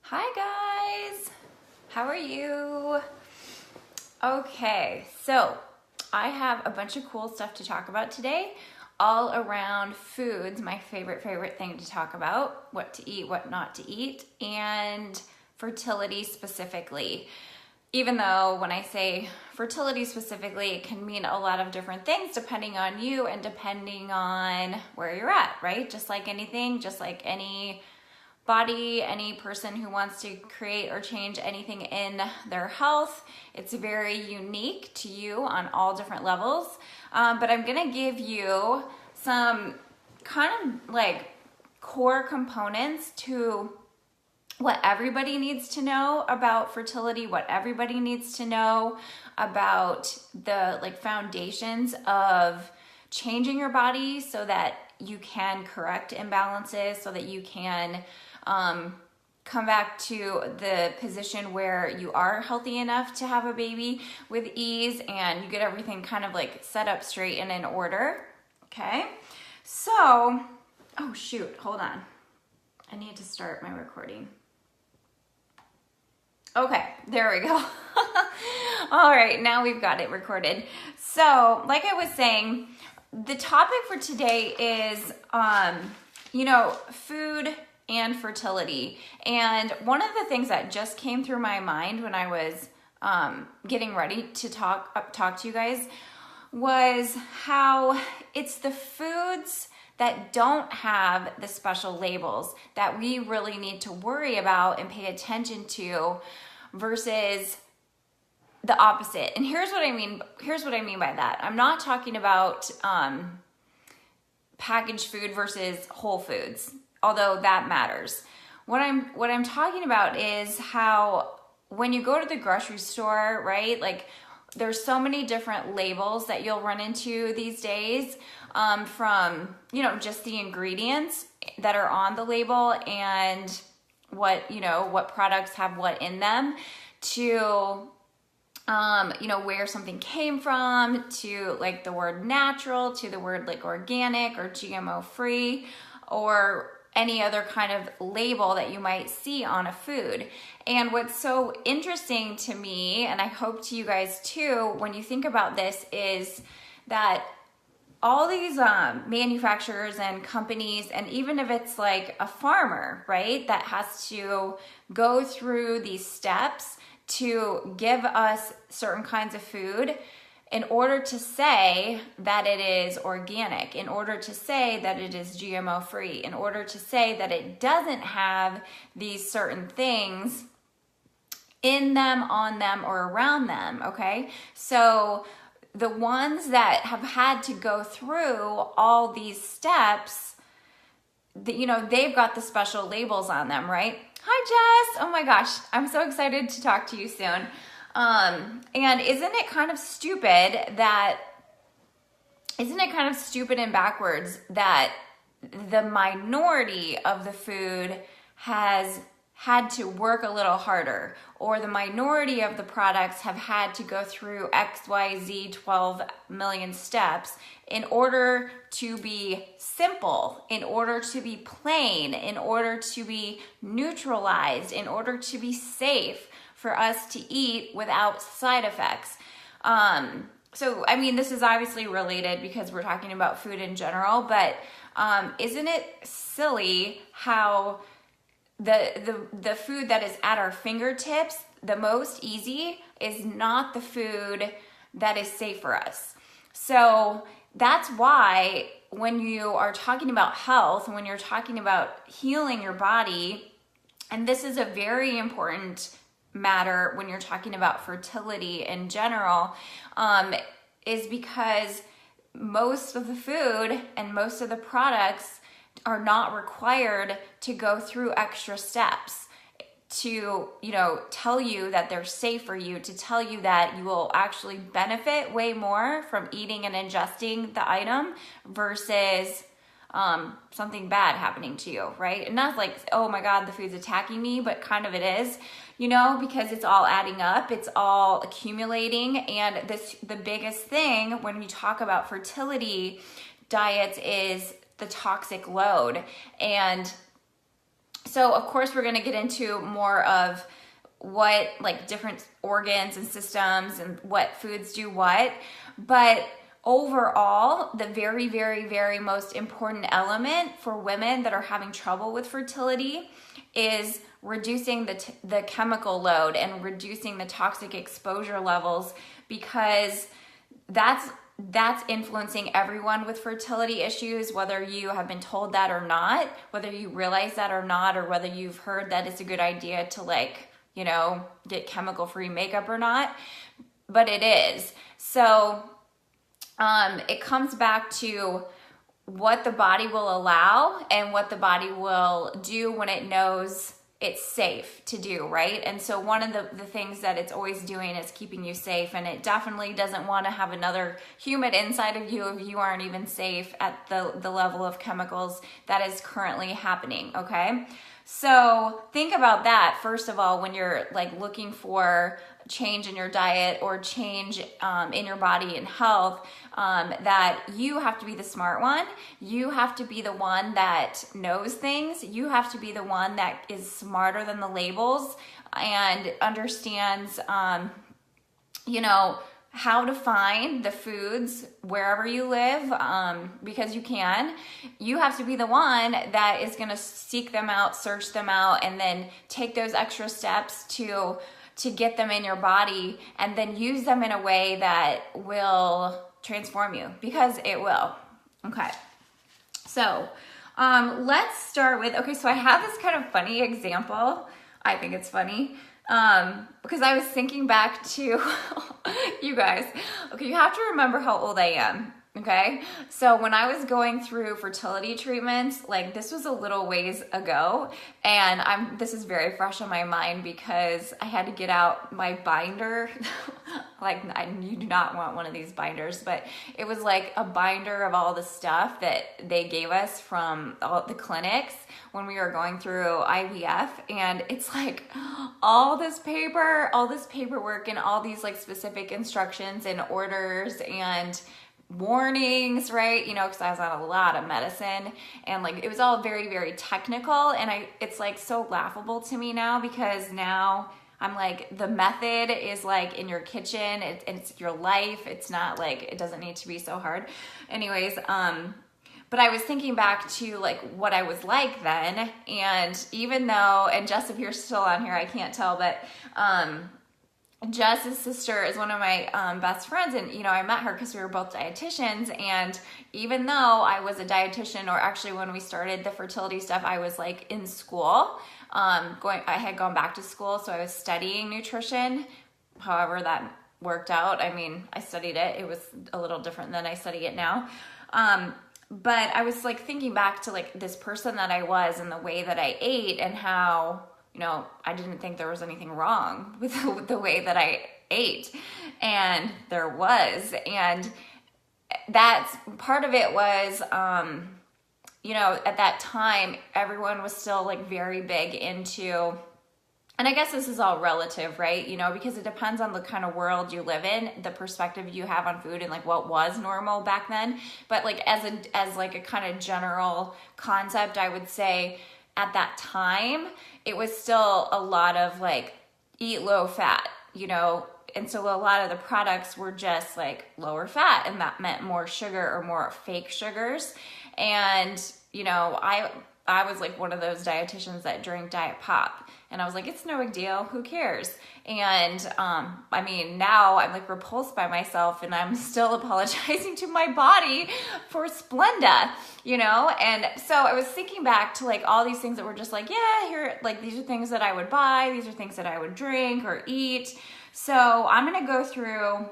Hi guys, how are you? Okay, so I have a bunch of cool stuff to talk about today, all around foods, my favorite thing to talk about, what to eat, what not to eat, and fertility specifically. Even though when I say fertility specifically, it can mean a lot of different things depending on you and depending on where you're at, right? Just like anything, just like any body, any person who wants to create or change anything in their health. It's very unique to you on all different levels. But I'm gonna give you some kind of like core components to what everybody needs to know about fertility, what everybody needs to know about the like foundations of changing your body so that you can correct imbalances, so that you can come back to the position where you are healthy enough to have a baby with ease and you get everything kind of like set up straight and in order. Okay, so, oh shoot, hold on. I need to start my recording. Okay, there we go. All right, now we've got it recorded. So, like I was saying, the topic for today is, food and fertility. And one of the things that just came through my mind when I was getting ready to talk to you guys was how it's the foods that don't have the special labels that we really need to worry about and pay attention to versus the opposite. And here's what I mean by that. I'm not talking about packaged food versus whole foods, although that matters. What I'm talking about is how when you go to the grocery store, right? Like there's so many different labels that you'll run into these days, from, just the ingredients that are on the label and what products have what in them to, where something came from, to like the word natural, to the word like organic or GMO free, or any other kind of label that you might see on a food. And what's so interesting to me, and I hope to you guys too, when you think about this, is that all these manufacturers and companies, and even if it's like a farmer, right, that has to go through these steps to give us certain kinds of food in order to say that it is organic, in order to say that it is GMO free, in order to say that it doesn't have these certain things in them, on them, or around them, okay? So the ones that have had to go through all these steps, they've got the special labels on them, right? Hi, Jess. Oh my gosh, I'm so excited to talk to you soon. And isn't it kind of stupid and backwards that the minority of the food has had to work a little harder, or the minority of the products have had to go through XYZ 12 million steps in order to be simple, in order to be plain, in order to be neutralized, in order to be safe for us to eat without side effects. So, I mean, this is obviously related because we're talking about food in general, but isn't it silly how the food that is at our fingertips, the most easy, is not the food that is safe for us? So that's why when you are talking about health, when you're talking about healing your body, and this is a very important matter when you're talking about fertility in general, is because most of the food and most of the products are not required to go through extra steps to, tell you that they're safe for you, to tell you that you will actually benefit way more from eating and ingesting the item versus something bad happening to you, right? And not like, oh my God, the food's attacking me, but kind of it is, because it's all adding up, it's all accumulating. And the biggest thing when we talk about fertility diets is the toxic load. And So of course we're going to get into more of what like different organs and systems and what foods do what, but overall, the very, very, very most important element for women that are having trouble with fertility is reducing the chemical load and reducing the toxic exposure levels, because that's influencing everyone with fertility issues, whether you have been told that or not, whether you realize that or not, or whether you've heard that it's a good idea to like, you know, get chemical free makeup or not, but it is. So it comes back to what the body will allow and what the body will do when it knows it's safe to do, right? And so one of the things that it's always doing is keeping you safe, and it definitely doesn't want to have another human inside of you if you aren't even safe at the level of chemicals that is currently happening, okay? So think about that, first of all, when you're like looking for change in your diet or change in your body and health, that you have to be the smart one. You have to be the one that knows things. You have to be the one that is smarter than the labels and understands, you know, how to find the foods wherever you live, because you can. You have to be the one that is going to seek them out, search them out, and then take those extra steps to get them in your body, and then use them in a way that will transform you, because it will. Okay. So let's start with, okay, so I have this kind of funny example. I think it's funny. Because I was thinking back to you guys. Okay, you have to remember how old I am. Okay, so when I was going through fertility treatments, like this was a little ways ago, and this is very fresh on my mind because I had to get out my binder. Like you do not want one of these binders, but it was like a binder of all the stuff that they gave us from all the clinics when we were going through IVF, and it's like all this paperwork and all these like specific instructions and orders and warnings, right? You know, because I was on a lot of medicine, and like it was all very, very technical, and it's like so laughable to me now, because now I'm like, the method is like in your kitchen, it's your life. It's not like, it doesn't need to be so hard. Anyways, but I was thinking back to like what I was like then, and even though, and Jess, if you're still on here, I can't tell, but Jess's sister is one of my best friends, and you know, I met her because we were both dietitians, and even though I was a dietitian, or actually when we started the fertility stuff, I was like in school, I had gone back to school, so I was studying nutrition. However that worked out, I mean, I studied it. It was a little different than I study it now. But I was like thinking back to like this person that I was and the way that I ate, and how, you know, I didn't think there was anything wrong with the way that I ate, and there was. And that's part of it was, you know, at that time, everyone was still like very big into, and I guess this is all relative, right? You know, because it depends on the kind of world you live in, the perspective you have on food, and like what was normal back then. But like as like a kind of general concept, I would say at that time, it was still a lot of like eat low fat, you know, and so a lot of the products were just like lower fat, and that meant more sugar or more fake sugars. And, you know, I was like one of those dietitians that drank Diet Pop, and I was like, it's no big deal, who cares? And I mean, now I'm like repulsed by myself, and I'm still apologizing to my body for Splenda, you know? And so I was thinking back to like all these things that were just like, yeah, here, like these are things that I would buy, these are things that I would drink or eat. So I'm gonna go through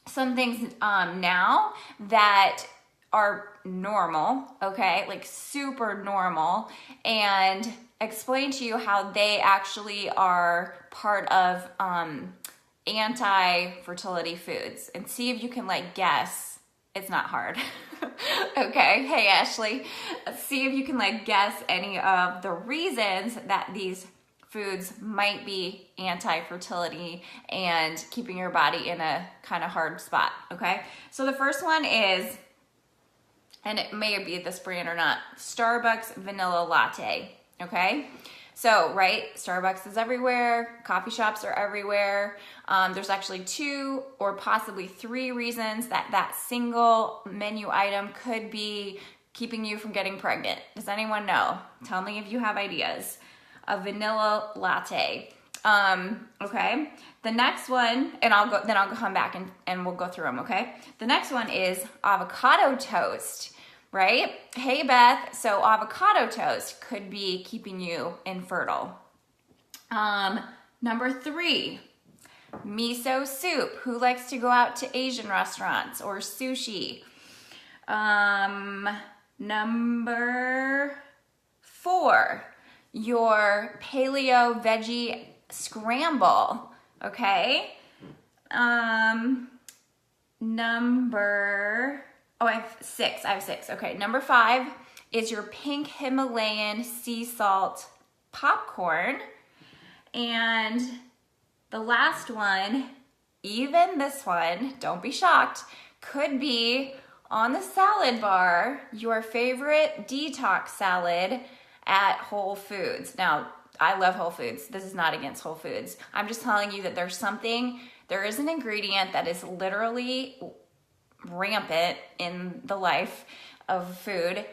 some things now that are normal, okay, like super normal, and explain to you how they actually are part of anti-fertility foods, and see if you can like guess. It's not hard. Okay, hey Ashley, see if you can like guess any of the reasons that these foods might be anti-fertility and keeping your body in a kind of hard spot, okay? So the first one is, and it may be this brand or not, Starbucks vanilla latte, okay? So, right, Starbucks is everywhere, coffee shops are everywhere. There's actually 2 or possibly 3 reasons that that single menu item could be keeping you from getting pregnant. Does anyone know? Tell me if you have ideas. A vanilla latte. Okay. The next one, and I'll come back and we'll go through them, okay? The next one is avocado toast. Right? Hey, Beth. So avocado toast could be keeping you infertile. Number 3, miso soup. Who likes to go out to Asian restaurants or sushi? Number 4, your paleo veggie scramble. Okay. I have 6. Okay, number 5 is your pink Himalayan sea salt popcorn. And the last one, even this one, don't be shocked, could be on the salad bar, your favorite detox salad at Whole Foods. Now, I love Whole Foods. This is not against Whole Foods. I'm just telling you that there is an ingredient that is literally rampant in the life of food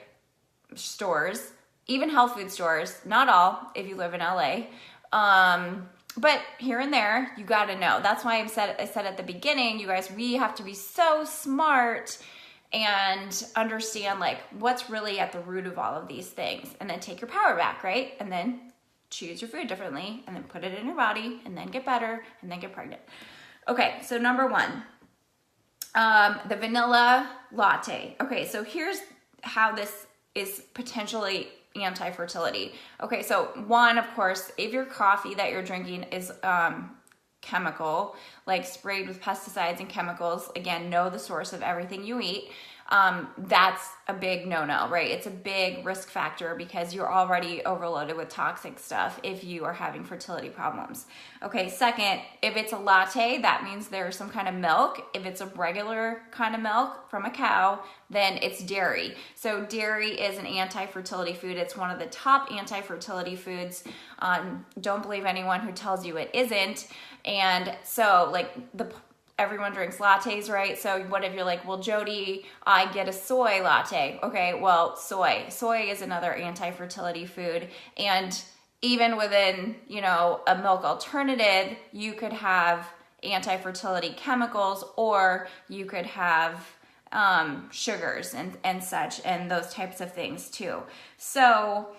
stores, even health food stores, not all if you live in LA. But here and there, you got to know. That's why I said at the beginning, you guys, we have to be so smart and understand like what's really at the root of all of these things, and then take your power back, right? And then choose your food differently, and then put it in your body, and then get better, and then get pregnant. Okay, so number 1. The vanilla latte. Okay, so here's how this is potentially anti-fertility. Okay, so 1, of course, if your coffee that you're drinking is chemical, like sprayed with pesticides and chemicals, again, know the source of everything you eat. That's a big no-no, right? It's a big risk factor because you're already overloaded with toxic stuff if you are having fertility problems. Okay, second, if it's a latte, that means there's some kind of milk. If it's a regular kind of milk from a cow, then it's dairy. So dairy is an anti-fertility food. It's one of the top anti-fertility foods. Don't believe anyone who tells you it isn't. And so like everyone drinks lattes, right? So what if you're like, well, Jody, I get a soy latte. Okay, well, soy is another anti-fertility food. And even within, a milk alternative, you could have anti-fertility chemicals, or you could have sugars and such, and those types of things too. So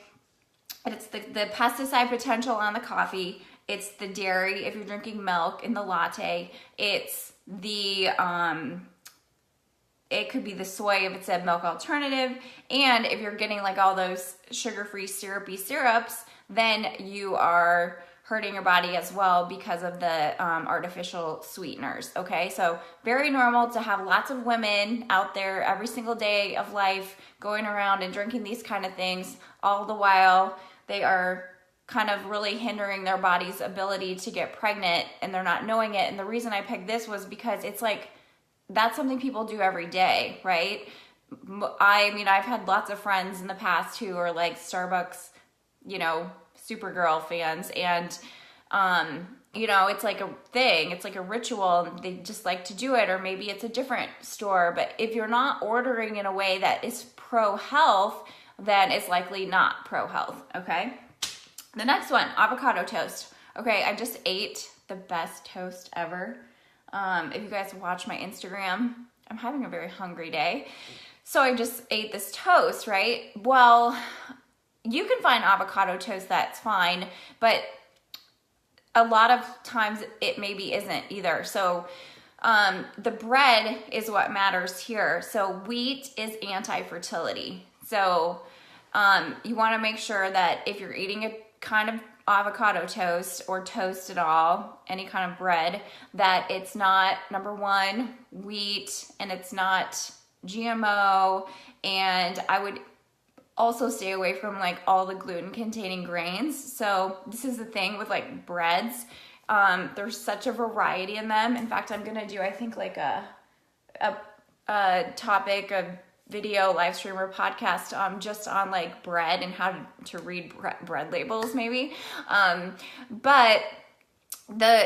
it's the pesticide potential on the coffee. It's the dairy if you're drinking milk in the latte. It's the it could be the soy if it's a milk alternative. And if you're getting like all those sugar-free syrupy syrups, then you are hurting your body as well because of the artificial sweeteners. Okay, so very normal to have lots of women out there every single day of life going around and drinking these kind of things, all the while they are kind of really hindering their body's ability to get pregnant, and they're not knowing it. And the reason I picked this was because it's like, that's something people do every day, right? I mean, I've had lots of friends in the past who are like Starbucks, Supergirl fans, and, it's like a thing, it's like a ritual, and they just like to do it, or maybe it's a different store. But if you're not ordering in a way that is pro-health, then it's likely not pro-health, okay? The next one, avocado toast. Okay, I just ate the best toast ever. If you guys watch my Instagram, I'm having a very hungry day. So I just ate this toast, right? Well, you can find avocado toast that's fine, but a lot of times it maybe isn't either. So the bread is what matters here. So wheat is anti-fertility. So you want to make sure that if you're eating a kind of avocado toast or toast at all, any kind of bread, that it's not, number 1, wheat, and it's not GMO. And I would also stay away from like all the gluten containing grains. So this is the thing with like breads. There's such a variety in them. In fact, I'm going to do, I think, like a topic of video, live stream, or podcast just on like bread and how to read bread labels maybe. But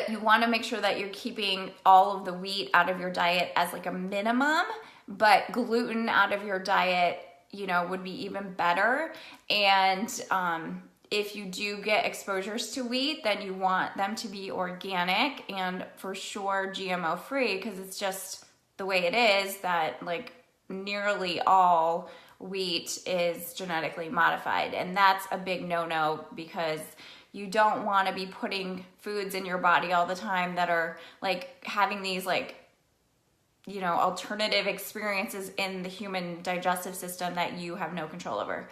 you want to make sure that you're keeping all of the wheat out of your diet as like a minimum, but gluten out of your diet, you know, would be even better. And if you do get exposures to wheat, then you want them to be organic and for sure GMO free, because it's just the way it is that like nearly all wheat is genetically modified. And that's a big no-no, because you don't want to be putting foods in your body all the time that are like having these like, you know, alternative experiences in the human digestive system that you have no control over.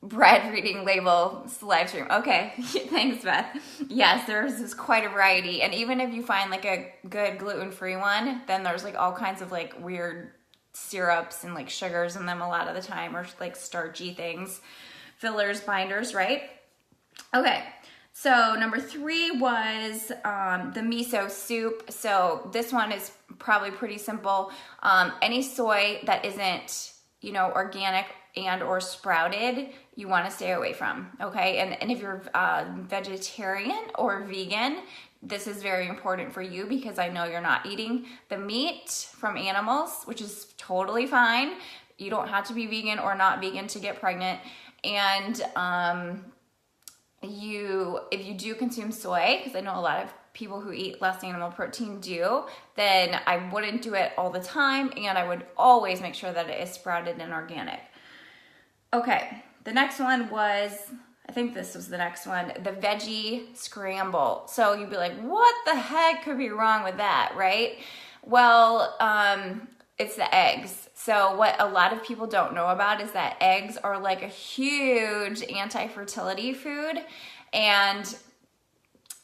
Bread reading label live stream. Okay, thanks, Beth. Yes, there's quite a variety. And even if you find like a good gluten-free one, then there's like all kinds of like weird syrups and like sugars in them a lot of the time, or like starchy things, fillers, binders, right? Okay, so number 3 was the miso soup. So this one is probably pretty simple. Any soy that isn't, you know, organic and or sprouted, you want to stay away from, okay? And if you're vegetarian or vegan, this is very important for you, because I know you're not eating the meat from animals, which is totally fine. You don't have to be vegan or not vegan to get pregnant. And if you do consume soy, because I know a lot of people who eat less animal protein do, then I wouldn't do it all the time, and I would always make sure that it is sprouted and organic. Okay, the next one was, I think this was the next one, the veggie scramble. So you'd be like, what the heck could be wrong with that, right? Well, it's the eggs. So what a lot of people don't know about is that eggs are like a huge anti-fertility food, and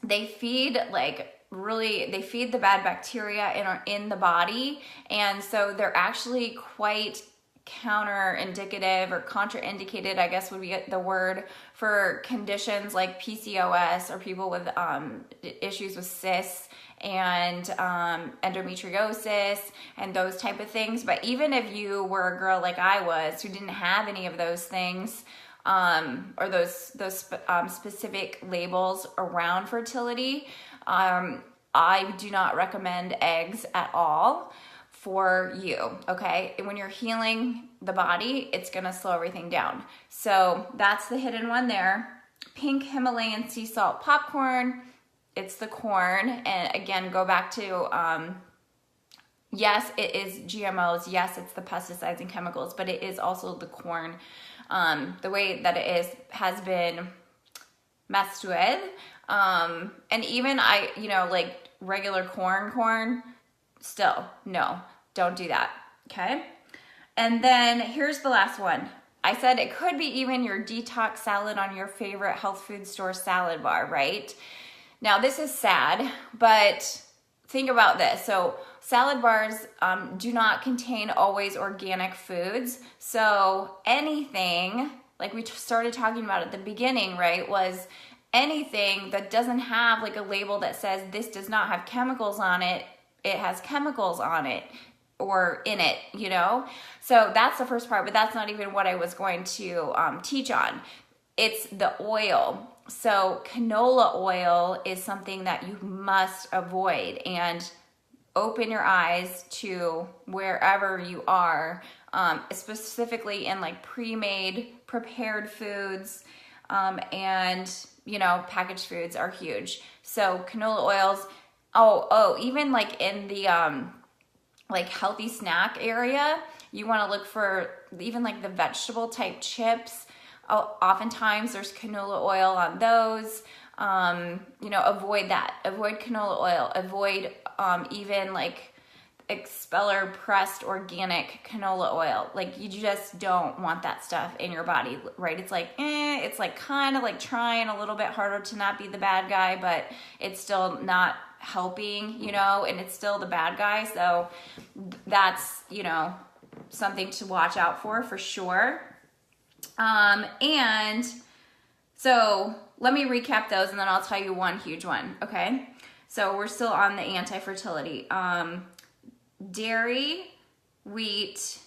they feed they feed the bad bacteria in the body. And so they're actually quite counterindicative or contraindicated, I guess would be the word, for conditions like PCOS or people with issues with cysts and endometriosis and those type of things. But even if you were a girl like I was who didn't have any of those things, or those specific labels around fertility, I do not recommend eggs at all for you, okay? And when you're healing the body, it's gonna slow everything down. So that's the hidden one there. Pink Himalayan sea salt popcorn, it's the corn. And again, go back to, yes, it is GMOs. Yes, it's the pesticides and chemicals, but it is also the corn. The way that it has been messed with. And even like regular corn, still, no, don't do that, okay? And then here's the last one. I said it could be even your detox salad on your favorite health food store salad bar, right? Now this is sad, but think about this. So salad bars do not contain always organic foods. So anything, like we started talking about at the beginning, right, was anything that doesn't have like a label that says this does not have chemicals on it, it has chemicals on it or in it, you know? So that's the first part, but that's not even what I was going to teach on. It's the oil. So canola oil is something that you must avoid, and open your eyes to wherever you are, specifically in like pre-made, prepared foods, and packaged foods are huge. So canola oils, even like in the like healthy snack area, you want to look for even like the vegetable type chips. Oftentimes there's canola oil on those. Avoid that. Avoid canola oil. Avoid even like expeller pressed organic canola oil. Like you just don't want that stuff in your body, right? It's like, it's like kind of like trying a little bit harder to not be the bad guy, but it's still not helping, and it's still the bad guy. So that's, something to watch out for sure. And so let me recap those and then I'll tell you one huge one. Okay. So we're still on the anti-fertility. Dairy, wheat,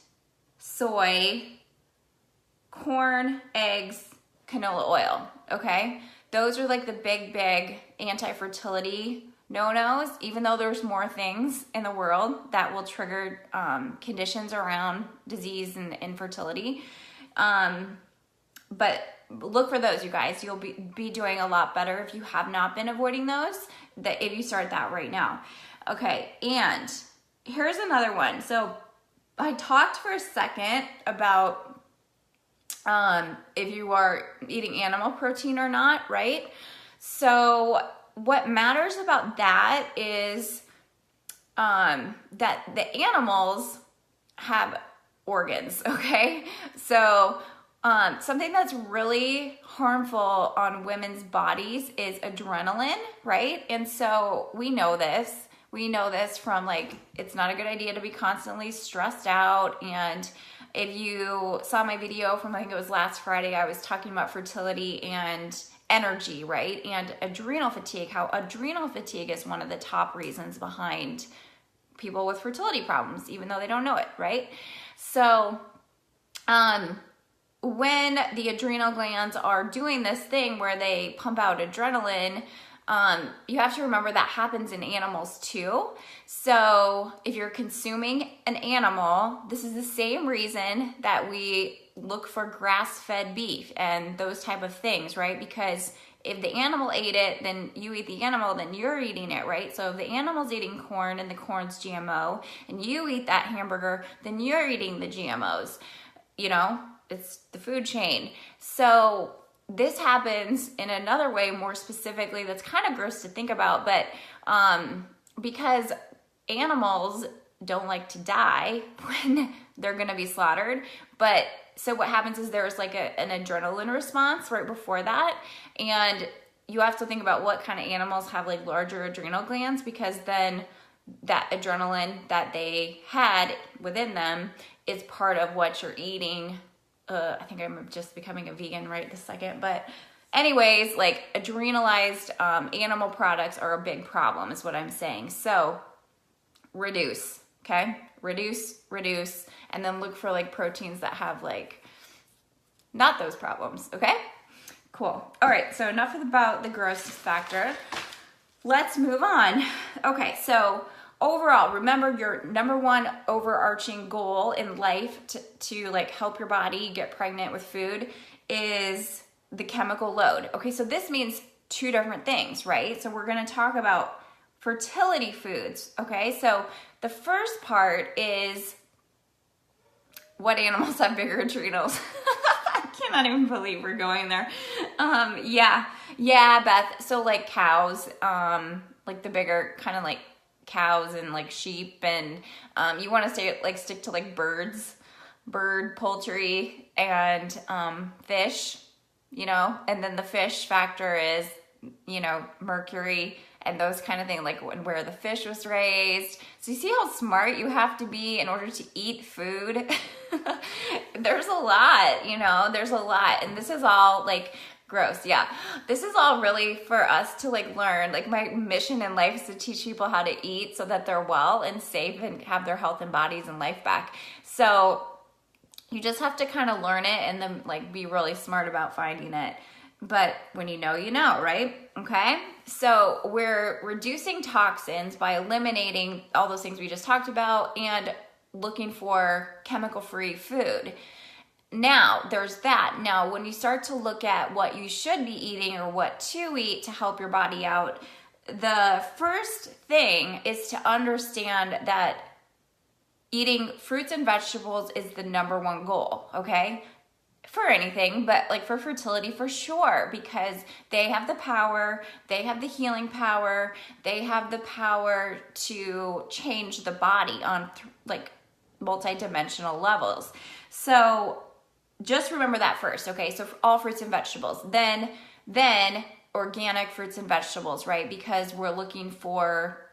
soy, corn, eggs, canola oil, okay? Those are like the big anti-fertility no-nos, even though there's more things in the world that will trigger conditions around disease and infertility. But look for those, you guys. You'll be doing a lot better if you have not been avoiding those, that if you start that right now. Okay, and here's another one. So I talked for a second about if you are eating animal protein or not, right? So what matters about that is that the animals have organs, okay? So something that's really harmful on women's bodies is adrenaline, right? And so we know this. We know this from like, it's not a good idea to be constantly stressed out. And if you saw my video from, I think it was last Friday, I was talking about fertility and energy, right? And adrenal fatigue, how adrenal fatigue is one of the top reasons behind people with fertility problems, even though they don't know it, right? So, when the adrenal glands are doing this thing where they pump out adrenaline, you have to remember that happens in animals too. So if you're consuming an animal, this is the same reason that we look for grass-fed beef and those type of things, right? Because if the animal ate it, then you eat the animal, then you're eating it, right? So if the animal's eating corn and the corn's GMO, and you eat that hamburger, then you're eating the GMOs. You know, it's the food chain. So this happens in another way, more specifically, that's kind of gross to think about, but because animals don't like to die when they're going to be slaughtered. But so what happens is there's like an adrenaline response right before that. And you have to think about what kind of animals have like larger adrenal glands, because then that adrenaline that they had within them is part of what you're eating. I think I'm just becoming a vegan right this second. But anyways, like adrenalized animal products are a big problem is what I'm saying. So reduce, okay? Reduce, and then look for like proteins that have like not those problems, okay? Cool. All right, so enough about the gross factor. Let's move on. Okay, so overall, remember your number one overarching goal in life to like help your body get pregnant with food is the chemical load. Okay, so this means two different things, right? So we're gonna talk about fertility foods, okay? So the first part is what animals have bigger adrenals. I cannot even believe we're going there. Yeah, Beth. So like cows, like the bigger kind of like cows and like sheep, and you want to stick to like poultry, and fish, you know, and then the fish factor is, you know, mercury and those kind of things, like where the fish was raised. So you see how smart you have to be in order to eat food? There's a lot, you know, there's a lot. And this is all like gross. Yeah. This is all really for us to like learn. Like my mission in life is to teach people how to eat so that they're well and safe and have their health and bodies and life back. So you just have to kind of learn it and then like be really smart about finding it. But when you know, right? Okay. So we're reducing toxins by eliminating all those things we just talked about and looking for chemical-free food. Now, there's that. Now, when you start to look at what you should be eating or what to eat to help your body out, the first thing is to understand that eating fruits and vegetables is the number one goal, okay? For anything, but like for fertility for sure, because they have the power, they have the healing power, they have the power to change the body on like multi-dimensional levels. So just remember that first, okay? So all fruits and vegetables, then organic fruits and vegetables, right? Because we're looking for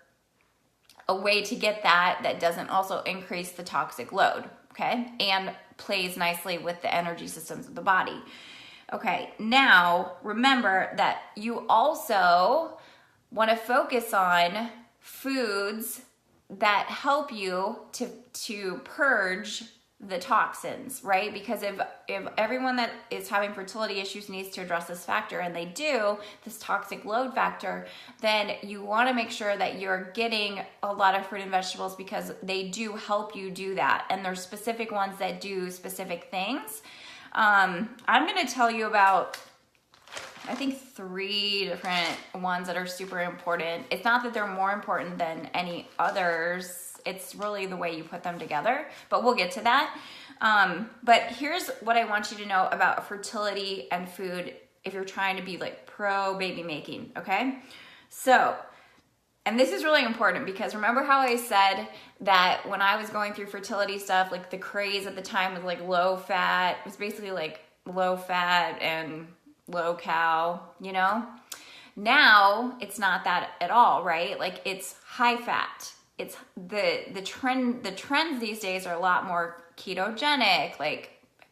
a way to get that doesn't also increase the toxic load, okay? And plays nicely with the energy systems of the body. Okay, now remember that you also want to focus on foods that help you to purge the toxins, right? Because if everyone that is having fertility issues needs to address this factor, and they do, this toxic load factor, then you want to make sure that you're getting a lot of fruit and vegetables, because they do help you do that. And there's specific ones that do specific things. I'm going to tell you about, I think, 3 different ones that are super important. It's not that they're more important than any others. It's really the way you put them together, but we'll get to that. But here's what I want you to know about fertility and food if you're trying to be like pro baby making, okay? So, and this is really important, because remember how I said that when I was going through fertility stuff, like the craze at the time was like low fat. It was basically like low fat and low cal, you know? Now it's not that at all, right? Like it's high fat. It's the trends these days are a lot more ketogenic, like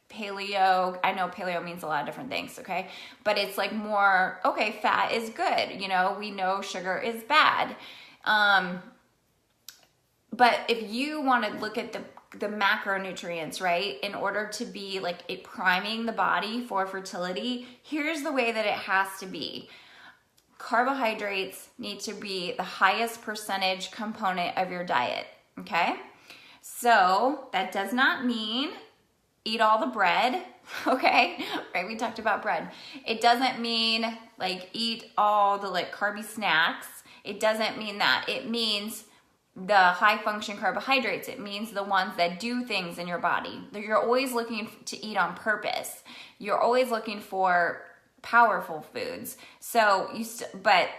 paleo. I know paleo means a lot of different things, okay? But it's like more, okay, fat is good. You know, we know sugar is bad. But if you want to look at the macronutrients, right, in order to be like priming the body for fertility, here's the way that it has to be. Carbohydrates need to be the highest percentage component of your diet, okay? So that does not mean eat all the bread, okay? Right, we talked about bread. It doesn't mean like eat all the like carby snacks. It doesn't mean that. It means the high function carbohydrates. It means the ones that do things in your body. You're always looking to eat on purpose. You're always looking for powerful foods. So but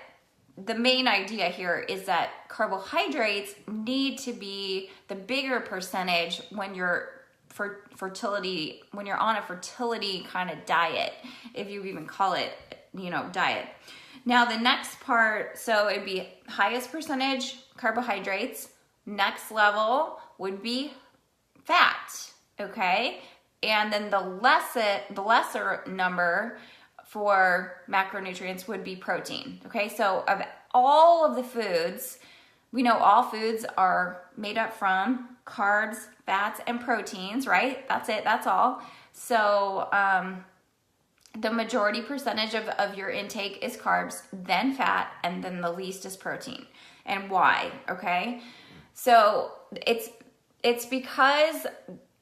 the main idea here is that carbohydrates need to be the bigger percentage when you're when you're on a fertility kind of diet, if you even call it, you know, diet. Now the next part, so it'd be highest percentage carbohydrates. Next level would be fat, okay? And then the lesser number for macronutrients would be protein, okay? So of all of the foods, we know all foods are made up from carbs, fats, and proteins, right? That's it, that's all. So the majority percentage of your intake is carbs, then fat, and then the least is protein. And why, okay? So it's because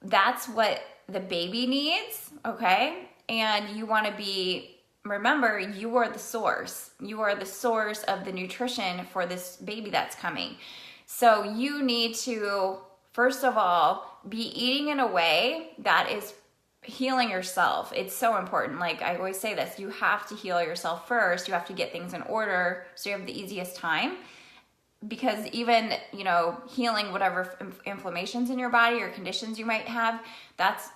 that's what the baby needs, okay? And you want to remember, you are the source. You are the source of the nutrition for this baby that's coming. So you need to, first of all, be eating in a way that is healing yourself. It's so important. Like I always say this, you have to heal yourself first. You have to get things in order so you have the easiest time. Because even, you know, healing whatever inflammations in your body or conditions you might have, that's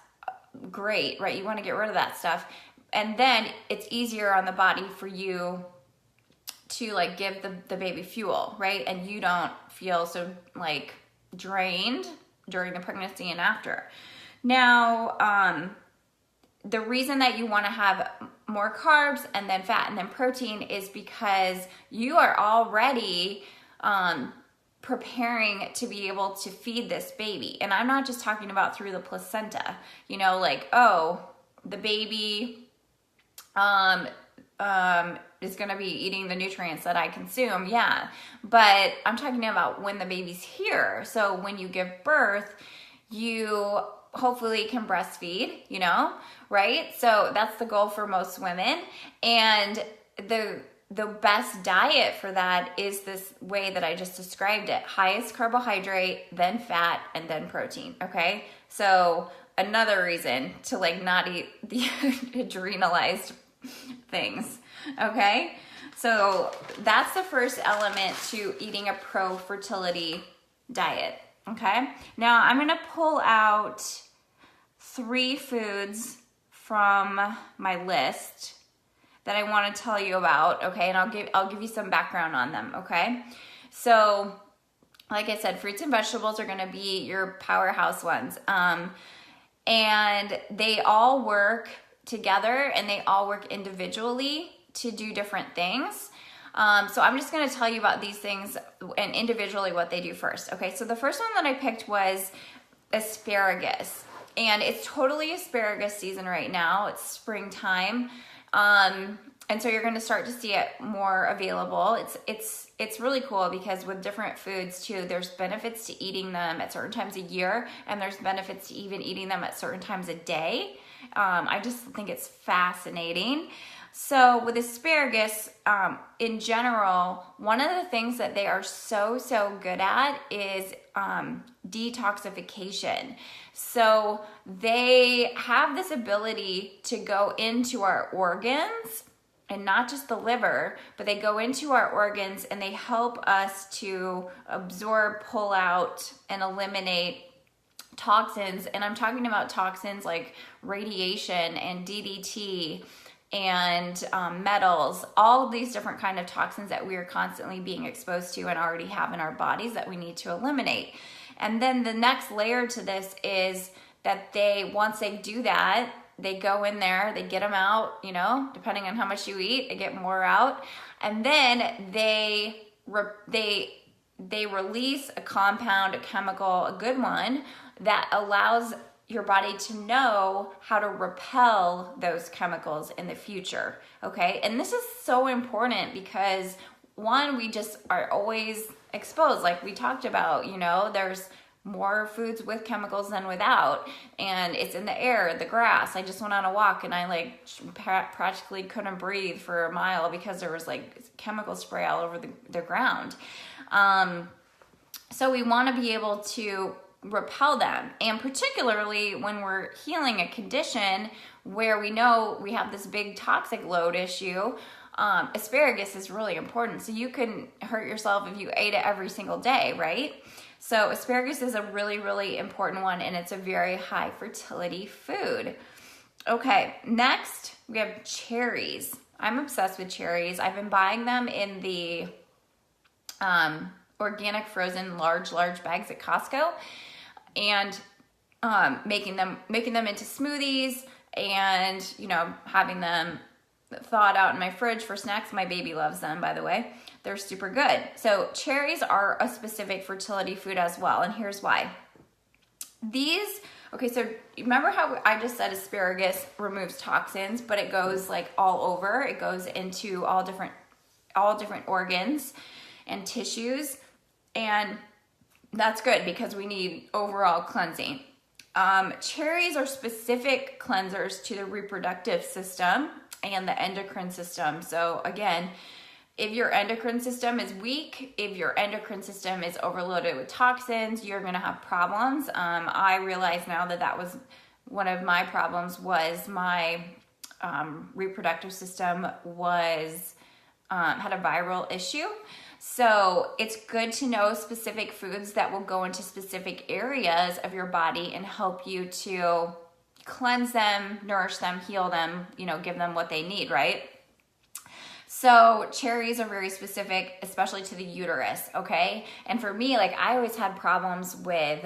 great, right? You want to get rid of that stuff. And then it's easier on the body for you to like give the baby fuel, right? And you don't feel so like drained during the pregnancy and after. Now, the reason that you want to have more carbs and then fat and then protein is because you are already preparing to be able to feed this baby. And I'm not just talking about through the placenta, you know, like, oh, the baby is going to be eating the nutrients that I consume. Yeah. But I'm talking about when the baby's here. So when you give birth, you hopefully can breastfeed, you know, right? So that's the goal for most women. And the best diet for that is this way that I just described it. Highest carbohydrate, then fat, and then protein, okay? So another reason to like not eat the adrenalized things, okay? So that's the first element to eating a pro-fertility diet, okay? Now I'm gonna pull out 3 foods from my list that I want to tell you about, okay? And I'll give you some background on them, okay? So, like I said, fruits and vegetables are going to be your powerhouse ones. And they all work together and they all work individually to do different things. So I'm just going to tell you about these things and individually what they do first, okay? So the first one that I picked was asparagus. And it's totally asparagus season right now. It's springtime. And so you're going to start to see it more available. It's really cool because with different foods too, there's benefits to eating them at certain times a year, and there's benefits to even eating them at certain times a day. I just think it's fascinating. So with asparagus, in general, one of the things that they are so good at is detoxification. So they have this ability to go into our organs, and not just the liver, but they go into our organs and they help us to absorb, pull out, and eliminate toxins. And I'm talking about toxins like radiation and DDT and metals, all of these different kind of toxins that we are constantly being exposed to and already have in our bodies that we need to eliminate. And then the next layer to this is that once they do that, they go in there, they get them out, you know, depending on how much you eat, they get more out. And then they release a compound, a chemical, a good one, that allows your body to know how to repel those chemicals in the future, okay? And this is so important because, one, we just are always exposed, like we talked about, you know, there's more foods with chemicals than without, and it's in the air, the grass. I just went on a walk and I practically couldn't breathe for a mile because there was chemical spray all over the ground. So we want to be able to repel them, and particularly when we're healing a condition where we know we have this big toxic load issue, asparagus is really important. So you can hurt yourself if you ate it every single day, right? So asparagus is a really important one, and it's a very high fertility food. Okay, next we have cherries. I'm obsessed with cherries. I've been buying them in the organic frozen large bags at Costco, and making them into smoothies, and you know, having them thawed out in my fridge for snacks. My baby loves them, by the way. They're super good. So cherries are a specific fertility food as well, and here's why. Okay, so remember how I just said asparagus removes toxins, but it goes all over. It goes into all different organs and tissues, and that's good because we need overall cleansing. Cherries are specific cleansers to the reproductive system and the endocrine system. So again, if your endocrine system is weak, if your endocrine system is overloaded with toxins, you're gonna have problems. I realize now that was one of my problems, was my reproductive system had a viral issue. So it's good to know specific foods that will go into specific areas of your body and help you to cleanse them, nourish them, heal them, you know, give them what they need, right? So cherries are very specific, especially to the uterus, okay? And for me, I always had problems with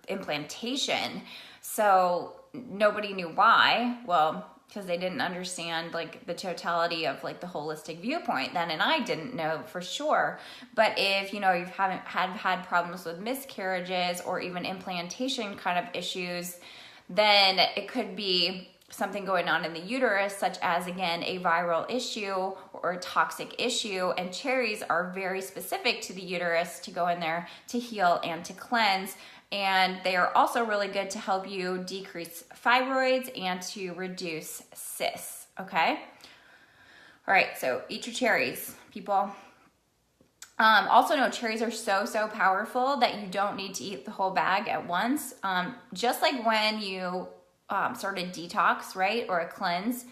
implantation. So nobody knew why. Well, because they didn't understand the totality of the holistic viewpoint then, and I didn't know for sure. But if you haven't had problems with miscarriages or even implantation kind of issues, then it could be something going on in the uterus, such as, again, a viral issue or a toxic issue. And cherries are very specific to the uterus to go in there to heal and to cleanse. And they are also really good to help you decrease fibroids and to reduce cysts, okay? All right, so eat your cherries, people. Also know cherries are so powerful that you don't need to eat the whole bag at once. Just like when you start a detox, right, or a cleanse,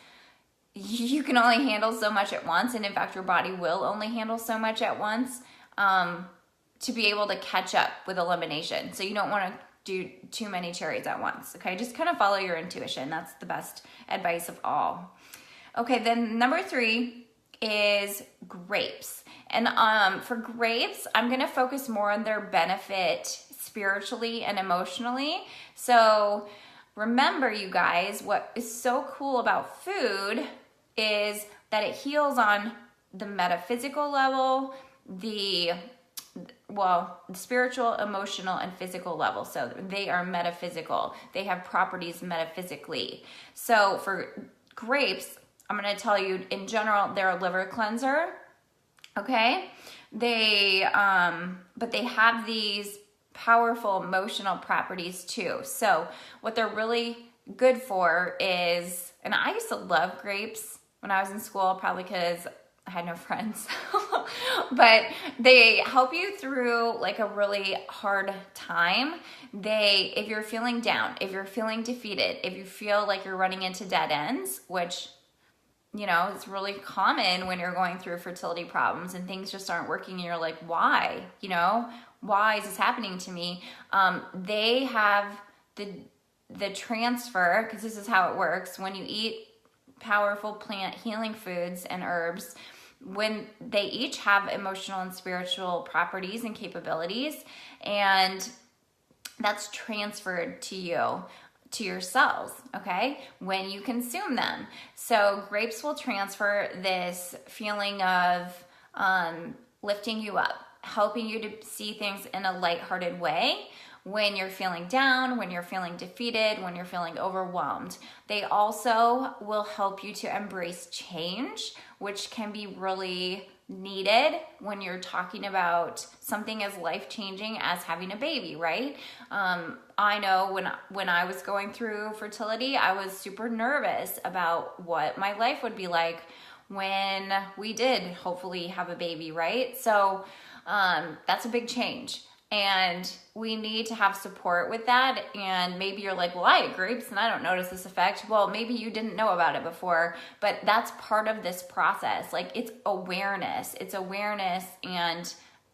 you can only handle so much at once, and in fact your body will only handle so much at once to be able to catch up with elimination. So you don't want to do too many cherries at once, okay? Just kind of follow your intuition. That's the best advice of all. Okay, then number 3 is grapes. And for grapes, I'm going to focus more on their benefit spiritually and emotionally. So remember, you guys, what is so cool about food is that it heals on the metaphysical level, the well, spiritual, emotional, and physical level. So they are metaphysical. They have properties metaphysically. So for grapes, I'm going to tell you in general, they're a liver cleanser. Okay. But they have these powerful emotional properties too. So what they're really good for is, and I used to love grapes when I was in school, probably because I had no friends, but they help you through like a really hard time. If you're feeling down, if you're feeling defeated, if you feel like you're running into dead ends, which, you know, it's really common when you're going through fertility problems and things just aren't working and you're like, why? You know, why is this happening to me? They have the transfer, because this is how it works. When you eat powerful plant healing foods and herbs, when they each have emotional and spiritual properties and capabilities, and that's transferred to you, to your cells, okay, when you consume them. So grapes will transfer this feeling of lifting you up, helping you to see things in a lighthearted way when you're feeling down, when you're feeling defeated, when you're feeling overwhelmed. They also will help you to embrace change, which can be really needed when you're talking about something as life-changing as having a baby, right? I know when I was going through fertility, I was super nervous about what my life would be like when we did hopefully have a baby, right? So that's a big change. And we need to have support with that. And maybe you're like, well, I eat grapes and I don't notice this effect. Well, maybe you didn't know about it before, but that's part of this process. Like it's awareness. It's awareness and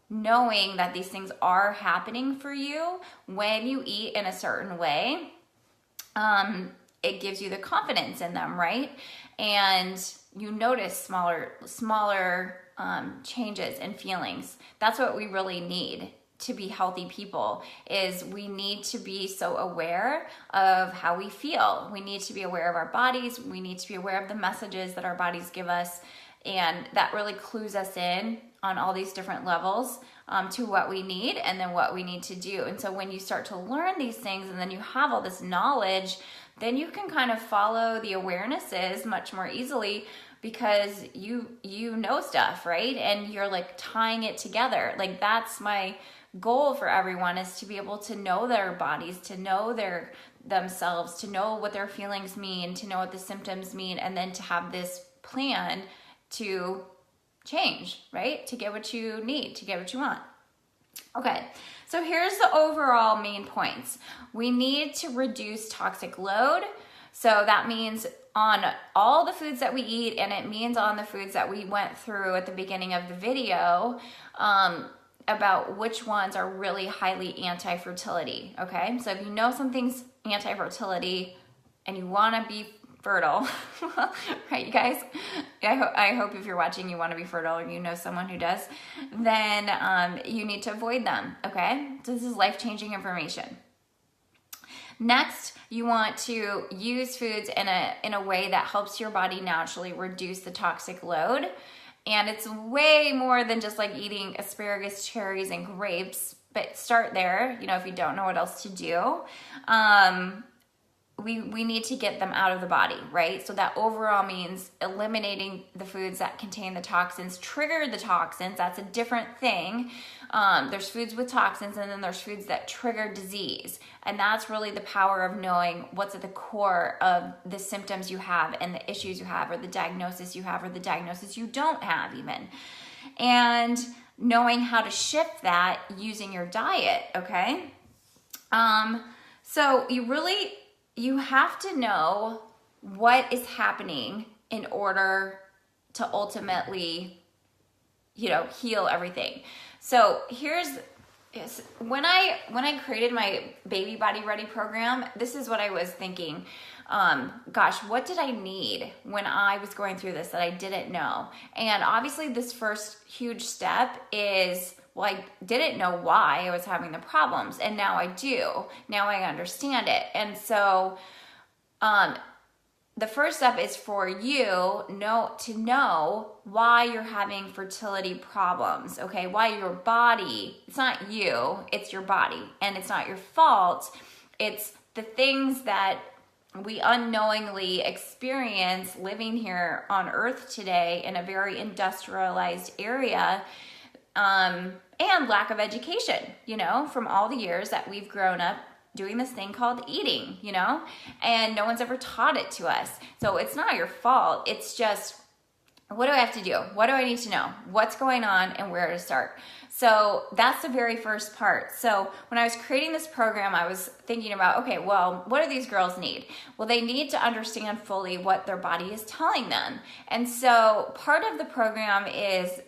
knowing that these things are happening for you when you eat in a certain way. It gives you the confidence in them, right? And you notice smaller changes and feelings. That's what we really need to be healthy people. Is we need to be so aware of how we feel. We need to be aware of our bodies. We need to be aware of the messages that our bodies give us. And that really clues us in on all these different levels to what we need and then what we need to do. And so when you start to learn these things and then you have all this knowledge, then you can kind of follow the awarenesses much more easily because you know stuff, right? And you're like tying it together. Like that's my goal for everyone, is to be able to know their bodies, to know themselves, to know what their feelings mean, to know what the symptoms mean, and then to have this plan to change, right? To get what you need, to get what you want. Okay, so here's the overall main points. We need to reduce toxic load. So that means on all the foods that we eat, and it means on the foods that we went through at the beginning of the video, about which ones are really highly anti-fertility, okay? So if you know something's anti-fertility and you want to be fertile, right, you guys? I hope if you're watching you want to be fertile or you know someone who does, then you need to avoid them, okay? So this is life-changing information. Next, you want to use foods in a way that helps your body naturally reduce the toxic load. And it's way more than just like eating asparagus, cherries, and grapes, but start there, you know, if you don't know what else to do. We need to get them out of the body, right? So that overall means eliminating the foods that contain the toxins, trigger the toxins. That's a different thing. There's foods with toxins, and then there's foods that trigger disease. And that's really the power of knowing what's at the core of the symptoms you have and the issues you have, or the diagnosis you have, or the diagnosis you don't have even. And knowing how to shift that using your diet, okay? So you have to know what is happening in order to ultimately, heal everything. So when I created my Baby Body Ready program, this is what I was thinking. What did I need when I was going through this that I didn't know? And obviously this first huge step is, I didn't know why I was having the problems, and now I do. Now I understand it. And so the first step is for you to know why you're having fertility problems, okay? Why your body, it's not you, it's your body, and it's not your fault. It's the things that we unknowingly experience living here on Earth today in a very industrialized area, and lack of education, from all the years that we've grown up doing this thing called eating, and no one's ever taught it to us. So it's not your fault. It's just, what do I have to do? What do I need to know? What's going on and where to start? So that's the very first part. So when I was creating this program, I was thinking about, okay, well, what do these girls need? Well, they need to understand fully what their body is telling them. And so part of the program is,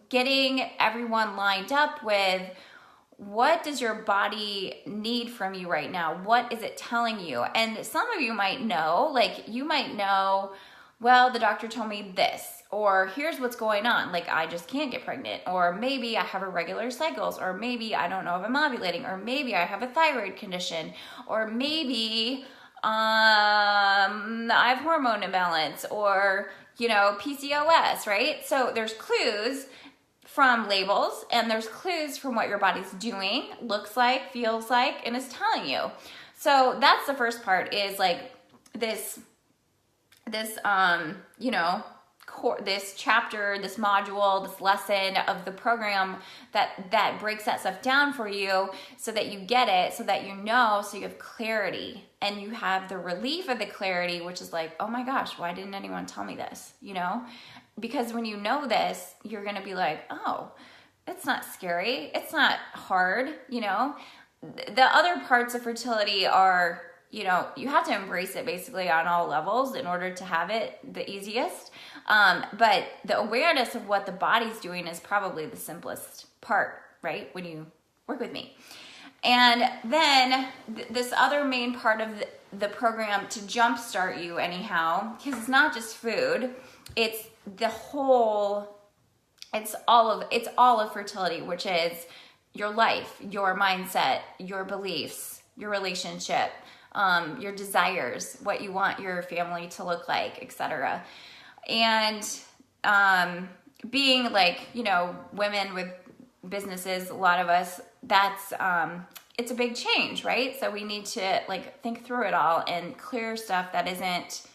getting everyone lined up with, what does your body need from you right now? What is it telling you? And some of you might know, well, the doctor told me this, or here's what's going on. Like, I just can't get pregnant, or maybe I have irregular cycles, or maybe I don't know if I'm ovulating, or maybe I have a thyroid condition, or maybe I have hormone imbalance, or, PCOS, right? So there's clues from labels, and there's clues from what your body's doing, looks like, feels like, and is telling you. So that's the first part, is like this chapter, this module, this lesson of the program that breaks that stuff down for you, so that you get it, so that so you have clarity, and you have the relief of the clarity, which is like, oh my gosh, why didn't anyone tell me this? Because when you know this, you're going to be like, oh, it's not scary. It's not hard. The other parts of fertility are, you have to embrace it basically on all levels in order to have it the easiest. But the awareness of what the body's doing is probably the simplest part, right? When you work with me. And then this other main part of the program to jumpstart you anyhow, because it's not just food, it's all of fertility, which is your life, your mindset, your beliefs, your relationship, your desires, what you want your family to look like, etc. And being women with businesses, a lot of us, that's it's a big change, right? So we need to think through it all and clear stuff that isn't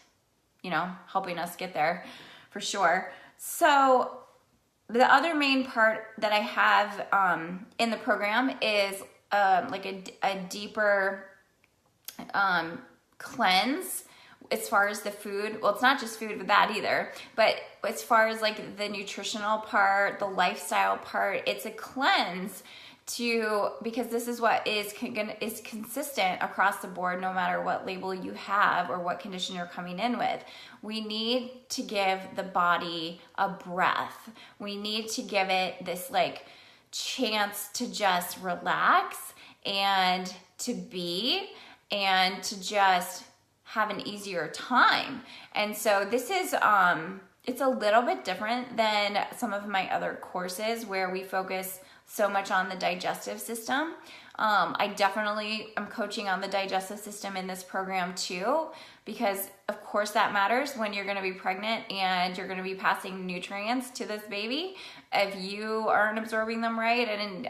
helping us get there, for sure. So the other main part that I have in the program is a deeper cleanse as far as the food. Well, it's not just food with that either, but as far as the nutritional part, the lifestyle part, it's a cleanse because this is what is consistent across the board, no matter what label you have or what condition you're coming in with. We need to give the body a breath. We need to give it this chance to just relax and to be, and to just have an easier time. And so this is it's a little bit different than some of my other courses where we focus so much on the digestive system. I definitely am coaching on the digestive system in this program too, because of course that matters when you're going to be pregnant and you're going to be passing nutrients to this baby. If you aren't absorbing them right and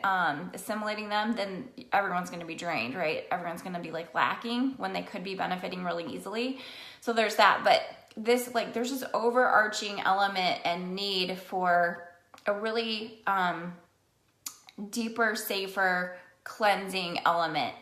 assimilating them, then everyone's going to be drained, right? Everyone's going to be lacking when they could be benefiting really easily. So there's that, but this there's this overarching element and need for a really deeper, safer, cleansing element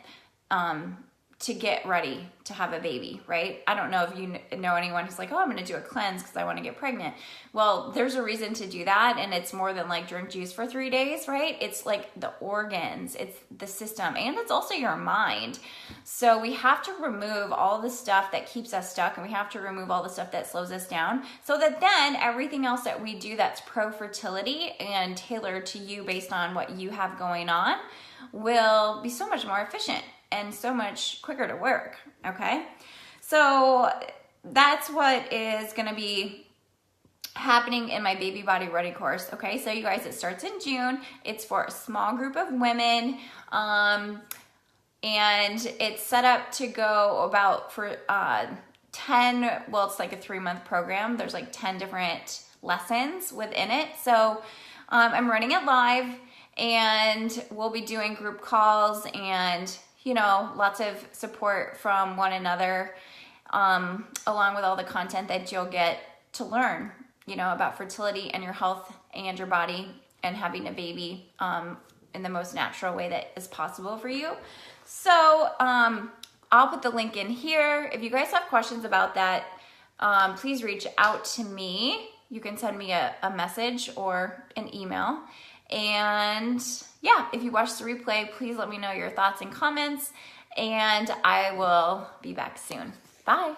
to get ready to have a baby, right? I don't know if you know anyone who's I'm going to do a cleanse because I want to get pregnant. Well, there's a reason to do that, and it's more than drink juice for 3 days, right? It's the organs, it's the system, and it's also your mind. So we have to remove all the stuff that keeps us stuck, and we have to remove all the stuff that slows us down, so that then everything else that we do that's pro-fertility and tailored to you based on what you have going on will be so much more efficient and so much quicker to work, okay? So that's what is going to be happening in my Baby Body Ready course, okay? So you guys, it starts in June. It's for a small group of women, and it's set up to go about for it's like a 3-month program. There's like 10 different lessons within it. So I'm running it live, and we'll be doing group calls and, you know, lots of support from one another, along with all the content that you'll get to learn, you know, about fertility and your health and your body and having a baby in the most natural way that is possible for you. So I'll put the link in here. If you guys have questions about that, please reach out to me. You can send me a message or an email. And yeah, if you watch the replay, please let me know your thoughts and comments, and I will be back soon. Bye.